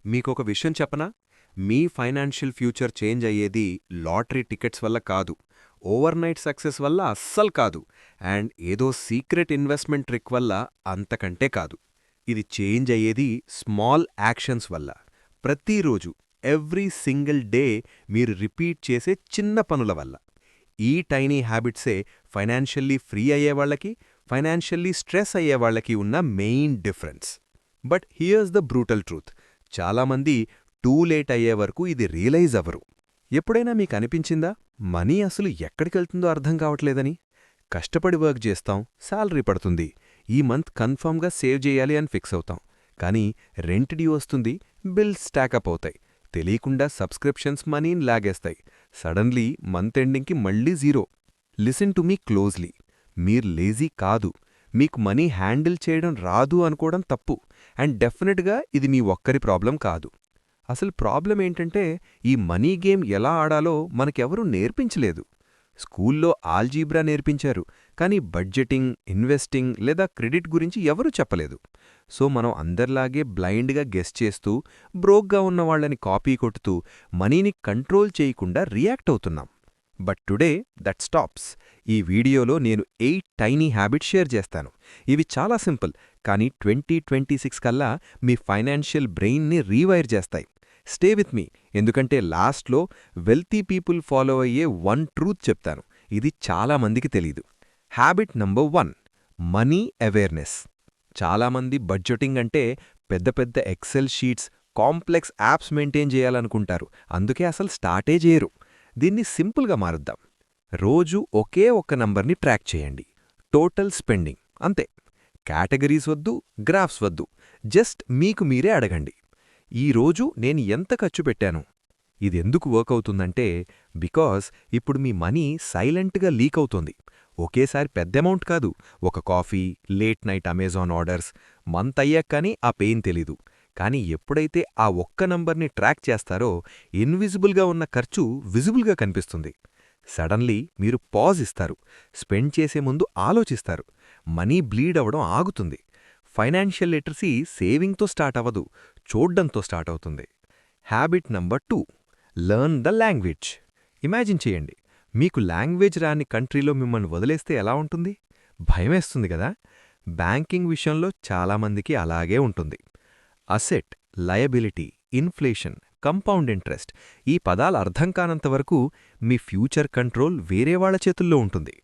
మీకొక విషయం చెప్పనా? మీ ఫైనాన్షియల్ ఫ్యూచర్ చేంజ్ అయ్యేది లాటరీ టికెట్స్ వల్ల కాదు, ఓవర్‌నైట్ సక్సెస్ వల్ల అస్సలు కాదు, అండ్ ఏదో సీక్రెట్ ఇన్వెస్ట్‌మెంట్ ట్రిక్ వల్ల అంతకంటే కాదు. ఇది చేంజ్ అయ్యేది స్మాల్ యాక్షన్స్ వల్ల. ప్రతిరోజు, ఎవ్రీ సింగిల్ డే మీరు రిపీట్ చేసే చిన్న పనుల వల్ల. ఈ టైనీ హ్యాబిట్సే ఫైనాన్షియల్లీ ఫ్రీ అయ్యేవాళ్లకి, ఫైనాన్షియల్లీ స్ట్రెస్ అయ్యేవాళ్లకి ఉన్న main difference. But here's the brutal truth. చాలామంది టూ లేట్ అయ్యే వరకు ఇది రియలైజ్ అవ్వరు. ఎప్పుడైనా మీకు అనిపించిందా, మనీ అసలు ఎక్కడికెళ్తుందో అర్థం కావట్లేదని? కష్టపడి వర్క్ చేస్తాం, శాలరీ పడుతుంది, ఈ మంత్ కన్ఫర్మ్గా సేవ్ చేయాలి అని ఫిక్స్ అవుతాం. కానీ రెంట్ డ్యూ వస్తుంది, బిల్స్ స్టాకప్ అవుతాయి, తెలియకుండా సబ్స్క్రిప్షన్స్ మనీని లాగేస్తాయి. సడన్లీ మంత్ ఎండింగ్కి మళ్ళీ zero. Listen to me closely. మీరు లేజీ కాదు, మీకు మనీ హ్యాండిల్ చేయడం రాదు అనుకోవడం తప్పు. అండ్ డెఫినెట్గా ఇది మీ ఒక్కరి ప్రాబ్లం కాదు. అసలు ప్రాబ్లం ఏంటంటే, ఈ మనీ గేమ్ ఎలా ఆడాలో మనకెవరూ నేర్పించలేదు. స్కూల్లో ఆల్జీబ్రా నేర్పించారు, కానీ బడ్జెటింగ్, ఇన్వెస్టింగ్ లేదా క్రెడిట్ గురించి ఎవరూ చెప్పలేదు. సో మనం అందర్లాగే బ్లైండ్గా గెస్ చేస్తూ, బ్రోక్గా ఉన్నవాళ్లని కాపీ కొడుతూ, మనీని కంట్రోల్ చేయకుండా రియాక్ట్ అవుతున్నాం. But today that stops. ఈ వీడియోలో నేను 8 టైనీ హ్యాబిట్స్ షేర్ చేస్తాను. ఇవి చాలా సింపుల్, కానీ 2026 కల్లా మీ ఫైనాన్షియల్ బ్రెయిన్ని రీవైర్ చేస్తాయి. స్టే విత్ మీ, ఎందుకంటే లాస్ట్లో వెల్తీ పీపుల్ ఫాలో అయ్యే వన్ ట్రూత్ చెప్తాను. ఇది చాలామందికి తెలీదు. Habit number 1, money awareness. చాలామంది బడ్జెటింగ్ అంటే పెద్ద పెద్ద Excel sheets, complex apps maintain చేయాలనుకుంటారు. అందుకే అసలు స్టార్టే చేయరు. దీన్ని సింపుల్గా మారుద్దాం. రోజు ఒకే ఒక్క నంబర్ని ట్రాక్ చేయండి. టోటల్ స్పెండింగ్ అంతే. కేటగిరీస్ వద్దు, గ్రాఫ్స్ వద్దు. జస్ట్ మీకు మీరే అడగండి, ఈరోజు నేను ఎంత ఖర్చు పెట్టాను? ఇదెందుకు వర్క్ అవుతుందంటే, బికాస్ ఇప్పుడు మీ మనీ సైలెంట్గా లీక్ అవుతోంది. ఒకేసారి పెద్ద అమౌంట్ కాదు, ఒక coffee, late night Amazon orders. Month అయ్యాక కానీ ఆ పెయిన్ తెలీదు. కానీ ఎప్పుడైతే ఆ ఒక్క నంబర్ని ట్రాక్ చేస్తారో, ఇన్విజిబుల్గా ఉన్న ఖర్చు విజిబుల్గా కనిపిస్తుంది. సడన్లీ మీరు పాజ్ ఇస్తారు, స్పెండ్ చేసే ముందు ఆలోచిస్తారు. మనీ బ్లీడ్ అవ్వడం ఆగుతుంది. ఫైనాన్షియల్ లిటరసీ సేవింగ్తో స్టార్ట్ అవ్వదు, చూడ్డంతో స్టార్ట్ అవుతుంది. Habit number 2, learn the language. Imagine చేయండి, మీకు లాంగ్వేజ్ రాని కంట్రీలో మిమ్మల్ని వదిలేస్తే ఎలా ఉంటుంది? భయమేస్తుంది కదా? బ్యాంకింగ్ విషయంలో చాలామందికి అలాగే ఉంటుంది. Asset, liability, inflation, compound interest, ఈ పదాలు అర్థం కానంతవరకు మీ ఫ్యూచర్ కంట్రోల్ వేరేవాళ్ల చేతుల్లో ఉంటుంది.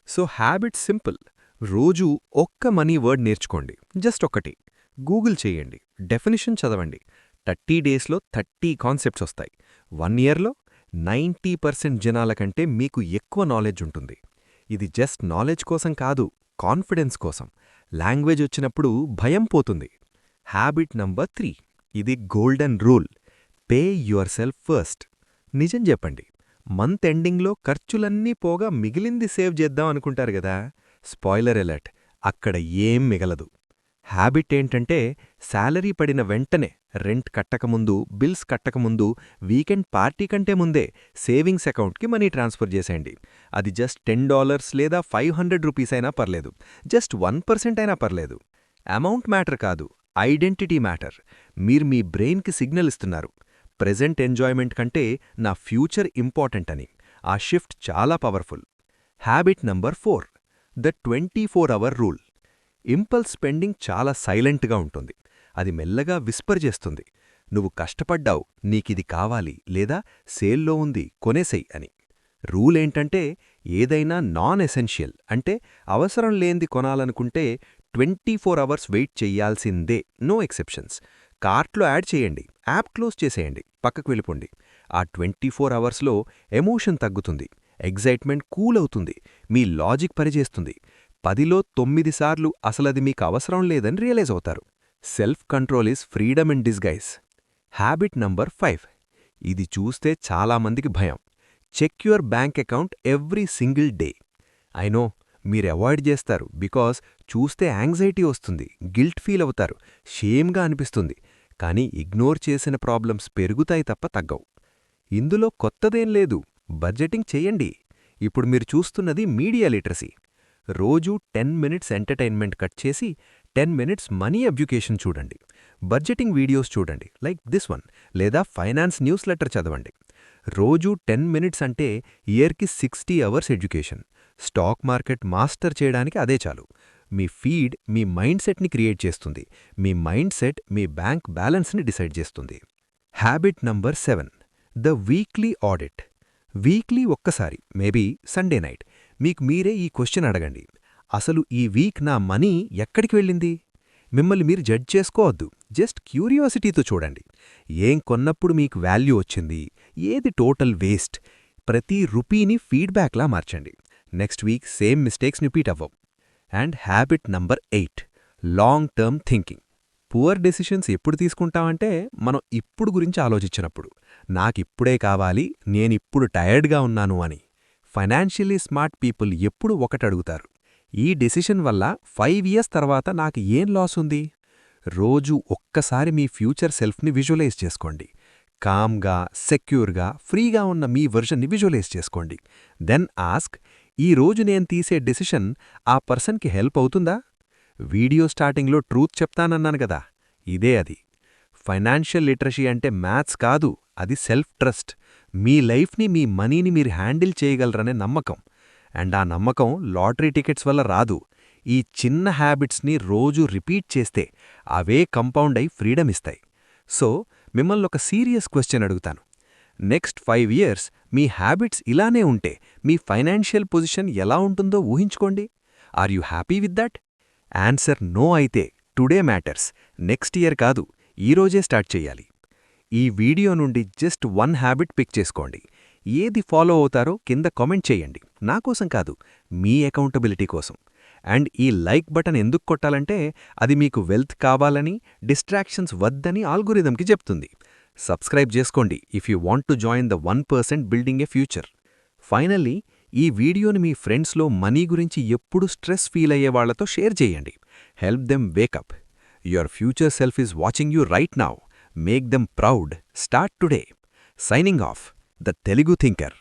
So habit simple. రోజూ ఒక్క మనీ వర్డ్ నేర్చుకోండి, జస్ట్ ఒక్కటి. గూగుల్ చేయండి, డెఫినిషన్ చదవండి. 30 డేస్లో 30 కాన్సెప్ట్స్ వస్తాయి. 1 ఇయర్లో 90% జనాల కంటే మీకు ఎక్కువ నాలెడ్జ్ ఉంటుంది. ఇది జస్ట్ నాలెడ్జ్ కోసం కాదు, కాన్ఫిడెన్స్ కోసం. లాంగ్వేజ్ వచ్చినప్పుడు భయం పోతుంది. హ్యాబిట్ నంబర్ 3, ఇది golden rule. Pay your self first. నిజం చెప్పండి, మంత్ ఎండింగ్లో ఖర్చులన్నీ పోగా మిగిలింది సేవ్ చేద్దాం అనుకుంటారు గదా? స్పాయిలర్ అలర్ట్, అక్కడ ఏం మిగలదు. హ్యాబిట్ ఏంటంటే, శాలరీ పడిన వెంటనే, రెంట్ కట్టకముందు, బిల్స్ కట్టకముందు, వీకెండ్ పార్టీ కంటే ముందే సేవింగ్స్ అకౌంట్కి మనీ ట్రాన్స్ఫర్ చేసేయండి. అది జస్ట్ $10 లేదా $500 అయినా పర్లేదు, జస్ట్ 1% అయినా పర్లేదు. అమౌంట్ మ్యాటర్ కాదు, ఐడెంటిటీ మ్యాటర్. మీరు మీ బ్రెయిన్కి సిగ్నల్ ఇస్తున్నారు, ప్రెజెంట్ ఎంజాయ్మెంట్ కంటే నా ఫ్యూచర్ ఇంపార్టెంట్ అని. ఆ షిఫ్ట్ చాలా powerful. Habit number 4, the 24 hour rule. Impulse spending చాలా సైలెంట్గా ఉంటుంది. అది మెల్లగా విస్పర్ చేస్తుంది, నువ్వు కష్టపడ్డావు, నీకిది కావాలి లేదా సేల్లో ఉంది, కొనేసెయ్ అని. రూలేంటంటే, ఏదైనా నాన్ ఎసెన్షియల్ అంటే అవసరం లేంది కొనాలనుకుంటే 24 అవర్స్ వెయిట్ చెయ్యాల్సిందే, నో ఎక్సెప్షన్స్. కార్ట్లో యాడ్ చేయండి, యాప్ క్లోజ్ చేసేయండి, పక్కకు వెళ్ళిపోండి. ఆ 24 అవర్స్లో ఎమోషన్ తగ్గుతుంది, ఎగ్జైట్మెంట్ కూల్ అవుతుంది, మీ లాజిక్ పనిచేస్తుంది. 10లో 9 సార్లు అసలది మీకు అవసరం లేదని రియలైజ్ అవుతారు. Self control is freedom in disguise. Habit number 5, ఇది చూస్తే చాలామందికి భయం. Check your bank account every single day. I know, మీరు అవాయిడ్ చేస్తారు, బికాస్ చూస్తే యాంగ్జైటీ వస్తుంది, గిల్ట్ ఫీల్ అవుతారు, షేమ్గా అనిపిస్తుంది. కానీ ఇగ్నోర్ చేసిన ప్రాబ్లమ్స్ పెరుగుతాయి తప్ప తగ్గవు. ఇందులో కొత్తదేం లేదు, బడ్జెటింగ్ చెయ్యండి. ఇప్పుడు మీరు చూస్తున్నది మీడియా లిటరసీ. రోజూ 10 మినిట్స్ ఎంటర్టైన్మెంట్ కట్ చేసి 10 మినిట్స్ మనీ ఎడ్యుకేషన్ చూడండి. బడ్జెటింగ్ వీడియోస్ చూడండి, లైక్ దిస్ వన్, లేదా ఫైనాన్స్ న్యూస్ లెటర్ చదవండి. రోజూ 10 మినిట్స్ అంటే ఇయర్కి 60 hours education. Stock market master చేయడానికి అదే చాలు. మీ ఫీడ్ మీ మైండ్ సెట్ని క్రియేట్ చేస్తుంది. మీ మైండ్ సెట్ మీ బ్యాంక్ బ్యాలెన్స్ని డిసైడ్ చేస్తుంది. Habit number 7, the weekly audit. Weekly ఒక్కసారి, మేబీ సండే నైట్, మీకు మీరే ఈ క్వశ్చన్ అడగండి. అసలు ఈ వీక్ నా మనీ ఎక్కడికి వెళ్ళింది? మిమ్మల్ని మీరు జడ్జ్ చేసుకోవద్దు, జస్ట్ క్యూరియాసిటీతో చూడండి. ఏం కొన్నప్పుడు మీకు వాల్యూ వచ్చింది, ఏది టోటల్ వేస్ట్. ప్రతి రూపీని ఫీడ్బ్యాక్లా మార్చండి. Next week same mistakes repeat అవ్వవు. And habit number 8, long term thinking. Poor decisions ఎప్పుడు తీసుకుంటామంటే మనం ఇప్పుడు గురించి ఆలోచించినప్పుడు. నాకిప్పుడే కావాలి, నేనిప్పుడు టయర్డ్గా ఉన్నాను అని. ఫైనాన్షియలీ స్మార్ట్ పీపుల్ ఎప్పుడు ఒకటడుగుతారు, ఈ డెసిషన్ వల్ల 5 ఇయర్స్ తర్వాత నాకు ఏం లాస్ ఉంది? రోజూ ఒక్కసారి మీ ఫ్యూచర్ సెల్ఫ్ని విజువలైజ్ చేసుకోండి. కామ్గా, సెక్యూర్గా, ఫ్రీగా ఉన్న మీ వర్షన్ని విజువలైజ్ చేసుకోండి. దెన్ ఆస్క్, ఈ రోజు నేను తీసే డెసిషన్ ఆ పర్సన్కి హెల్ప్ అవుతుందా? వీడియో స్టార్టింగ్లో ట్రూత్ చెప్తానన్నాను కదా, ఇదే అది. ఫైనాన్షియల్ లిటరసీ అంటే మ్యాథ్స్ కాదు, అది సెల్ఫ్ ట్రస్ట్. మీ లైఫ్ని, మీ మనీని మీరు హ్యాండిల్ చేయగలరనే నమ్మకం. అండ్ ఆ నమ్మకం లాటరీ టికెట్స్ వల్ల రాదు. ఈ చిన్న హ్యాబిట్స్ని రోజూ రిపీట్ చేస్తే అవే కంపౌండ్ అయి ఫ్రీడమ్ ఇస్తాయి. సో మిమ్మల్ని ఒక సీరియస్ క్వశ్చన్ అడుగుతాను. నెక్స్ట్ 5 ఇయర్స్ మీ హ్యాబిట్స్ ఇలానే ఉంటే మీ ఫైనాన్షియల్ పొజిషన్ ఎలా ఉంటుందో ఊహించుకోండి. Are you happy with that? Answer no అయితే టుడే మ్యాటర్స్, నెక్స్ట్ ఇయర్ కాదు, ఈరోజే స్టార్ట్ చెయ్యాలి. ఈ వీడియో నుండి జస్ట్ 1 హ్యాబిట్ పిక్ చేసుకోండి. ఏది ఫాలో అవుతారో కింద కామెంట్ చేయండి. నాకోసం కాదు, మీ అకౌంటబిలిటీ కోసం. అండ్ ఈ లైక్ బటన్ ఎందుకు కొట్టాలంటే అది మీకు వెల్త్ కావాలని, డిస్ట్రాక్షన్స్ వద్దని ఆల్గోరిథంకి చెప్తుంది. సబ్స్క్రైబ్ చేసుకోండి if you want to join the 1% building a future. Finally, ఈ వీడియోని మీ ఫ్రెండ్స్లో మనీ గురించి ఎప్పుడు స్ట్రెస్ ఫీల్ అయ్యే వాళ్లతో షేర్ చేయండి. Help them wake up. Your future self is watching you right now. Make them proud. Start today. Signing off, the Telugu thinker.